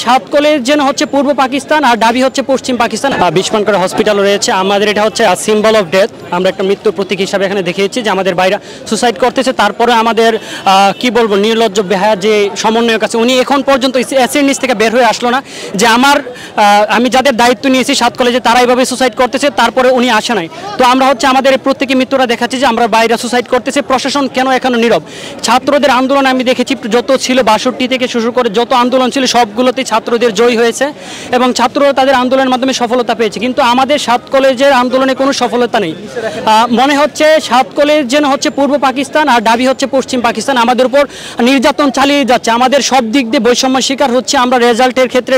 সাত কলেজ যেন হচ্ছে পূর্ব পাকিস্তান আর ঢাবি হচ্ছে পশ্চিম পাকিস্তান। বিস্ফোরণকারী হসপিটাল রয়েছে আমাদের, এটা হচ্ছে সিম্বল অফ ডেথ। আমরা একটা মৃত্যুর প্রতীক হিসাবে এখানে দেখিয়েছি যে আমাদের বাইরে সুসাইড করতেছে, তারপরে আমাদের কি বলবো নির্লজ্জ বেহায়া যে সমন্বয়ক আছে উনি এখন পর্যন্ত এসির নিচ থেকে বের হয়ে আসলো না যে আমি যাদের দায়িত্ব নিয়েছি সাত কলেজে তারা এইভাবে সুসাইড করতেছে, তারপরে উনি আসে নাই। তো আমরা হচ্ছে আমাদের প্রত্যেকে মৃত্যুরা দেখাচ্ছি যে আমরা বাইরে সুসাইড করতেছে, প্রশাসন কেন এখনো নীরব। ছাত্রদের আন্দোলন আমি দেখেছি যত ছিল ৬২ থেকে শুরু করে যত আন্দোলন ছিল সবগুলোতেই ছাত্রদের জয় হয়েছে এবং ছাত্ররা তাদের আন্দোলনের মাধ্যমে সফলতা পেয়েছে, কিন্তু আমাদের সাত কলেজের আন্দোলনে কোনো সফলতা নেই। মনে হচ্ছে সাত কলেজ যেন হচ্ছে পূর্ব পাকিস্তান আর ঢাবি হচ্ছে পশ্চিম পাকিস্তান, আমাদের উপর নির্যাতন চালিয়ে যাচ্ছে, আমাদের সব দিক দিয়ে বৈষম্যের শিকার হচ্ছে। আমরা রেজাল্টের ক্ষেত্রে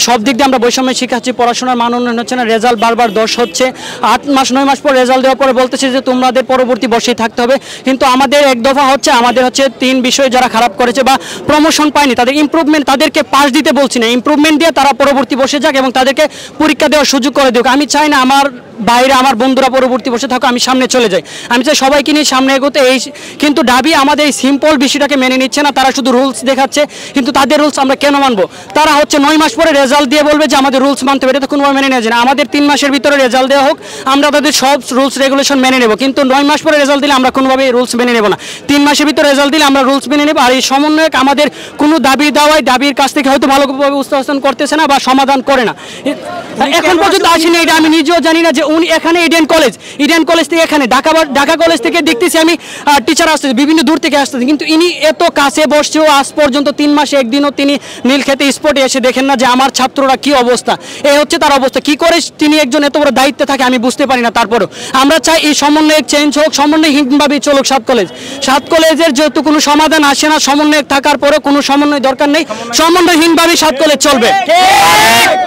সব দিক দিয়ে আমরা বৈষম্যের শিকার হচ্ছি, পড়াশোনার মান উন্নয়ন হচ্ছে না, রেজাল্ট বারবার 10 হচ্ছে, 8 মাস 9 মাস পর রেজাল্ট দেওয়ার পরে বলতেছে যে তোমাদের পরবর্তী বসেই থাকতে হবে, কিন্তু আমাদের এক দফা হচ্ছে আমাদের হচ্ছে 3 বিষয় যারা খারাপ করেছে বা প্রমোশন পায়নি তাদের ইমপ্রুভমেন্ট, তাদেরকে পাস দিতে বলছি না, ইমপ্রুভমেন্ট দিয়ে তারা পরবর্তী বসে যাক এবং তাদেরকে পরীক্ষা দেওয়ার সুযোগ করে দেখ। আমি চাই না আমার বাইরে আমার বন্ধুরা পরবর্তী বসে থাকো, আমি সামনে চলে যাই, আমি চাই সবাইকে নিয়ে সামনে এগোতে। কিন্তু ঢাবি আমাদের এই সিম্পল বিষয়টাকে মেনে নিচ্ছে না, তারা শুধু রুলস দেখাচ্ছে, কিন্তু তাদের রুলস আমরা কেন মানবো? তারা হচ্ছে 9 মাস পরে রেজাল্ট দিয়ে বলবে যে আমাদের রুলস মানতে হবে, এটা তো কোনোভাবে মেনে নেওয়া যায় না। আমাদের 3 মাসের ভিতরে রেজাল্ট দেওয়া হোক, আমরা তাদের সব রুলস রেগুলেশন মেনে নেব, কিন্তু 9 মাস পরে রেজাল্ট দিলে আমরা কোনোভাবে রুলস মেনে নেব না। 3 মাসের ভিতরে রেজাল্ট দিলে আমরা রুলস মেনে নেব। আর এই সমন্বয়ক আমাদের কোনো দাবি দাওয়ায় দাবির কাছ থেকে হয়তো ভালোভাবে উপস্থাপন করতেছে না বা সমাধান করে না, এখন পর্যন্ত আসেনি। এটা আমি নিজেও জানি না যে উনি এখানে ইডেন কলেজ থেকে এখানে ঢাকা কলেজ থেকে দেখতেছি আমি টিচার আসতেছে, বিভিন্ন দূর থেকে আসতেছে, কিন্তু ইনি এত কাছে বসছেও আজ পর্যন্ত 3 মাসে একদিনও তিনি নীলক্ষেতে স্পটে এসে দেখেন না যে আমার ছাত্ররা কি অবস্থা। এই হচ্ছে তার অবস্থা, কি করে তিনি একজন এত বড় দায়িত্বে থাকে আমি বুঝতে পারি না। তারপরেও আমরা চাই এই সমন্বয়ক চেঞ্জ হোক, সমন্বয়হীনভাবেই চলুক সাত কলেজের যেহেতু কোনো সমাধান আসে না, সমন্বয়ক থাকার পরেও কোনো সমন্বয় দরকার নেই, সমন্বয়হীনভাবেই সাত কলেজ চলবে।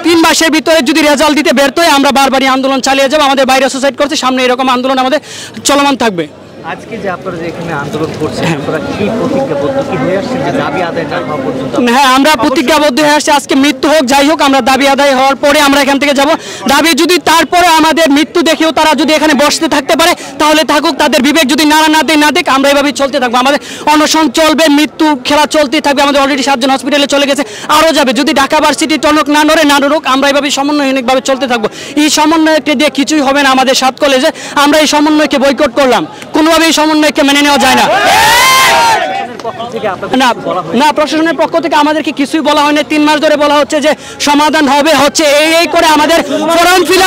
3 মাসের ভিতরে যদি রেজাল্ট দিতে ব্যর্থ হয় আমরা বারবারই আন্দোলন চালিয়ে যাবো, আমাদের বাইরে সুসাইড করছে, সামনে এরকম আন্দোলন আমাদের চলমান থাকবে। আজকে যে আপনারা যে এখানে আন্দোলন করছেন আপনারা কি প্রতিজ্ঞাবদ্ধ কি হয়ে আসছেন যে দাবি আদায় না হওয়া পর্যন্ত? হ্যাঁ, আমরা প্রতিজ্ঞাবদ্ধ হয়ে আসছি, আজকে মৃত্যু হোক যাই হোক আমরা দাবি আদায় হওয়ার পরে আমরা এখান থেকে যাব। দাবি যদি তারপরে আমাদের মৃত্যু দেখেও তারা যদি এখানে বসতে থাকতে পারে তাহলে থাকুক, তাদের বিবেক যদি না দেখ আমরা এভাবেই চলতে থাকবো, আমাদের অনশন চলবে, মৃত্যু খেলা চলতেই থাকবে। আমাদের অলরেডি 7 জন হসপিটালে চলে গেছে, আরও যাবে, যদি ঢাকা ভার্সিটি টনক না নড়ুক আমরা এভাবেই সমন্বয়হীনভাবে চলতে থাকবো। এই সমন্বয়কে দিয়ে কিছুই হবে না আমাদের সাত কলেজে, আমরা এই সমন্বয়কে বয়কট করলাম, কোনোভাবে এই সমন্বয়কে মেনে নেওয়া যায় না। না, প্রশাসনের পক্ষ থেকে আমাদেরকে কিছুই বলা হয়নি, 3 মাস ধরে বলা হচ্ছে যে সমাধান হবে হচ্ছে এই করে আমাদের ফর্ম ফিল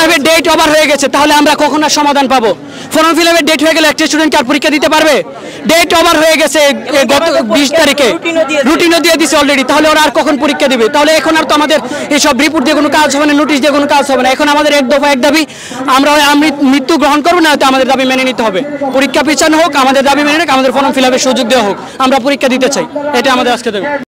আপের ডেট ওভার হয়ে গেছে, তাহলে আমরা কখন আর সমাধান পাবো? ফর্ম ফিল আপের ডেট হয়ে গেলে একটা স্টুডেন্ট কি আর পরীক্ষা দিতে পারবে? ডেট ওভার হয়ে গেছে গত 20 তারিখে, রুটিনও দিয়ে দিছে অলরেডি, তাহলে ওরা আর কখন পরীক্ষা দিবে? তাহলে এখন আর তো আমাদের এইসব রিপোর্ট দিয়ে কোনো কাজ হবে না, নোটিশ দিয়ে কোনো কাজ হবে না। এখন আমাদের এক দফা এক দাবি, আমরা মৃত্যু গ্রহণ করবো না, হয়তো আমাদের দাবি মেনে নিতে হবে, পরীক্ষা পিছানো হোক, আমাদের দাবি মেনে নিক, আমাদের ফর্ম ফিল আপের সুযোগ দেওয়া হোক, আমরা পরীক্ষা দিতে চাই, এটা আমাদের আজকে দাবি।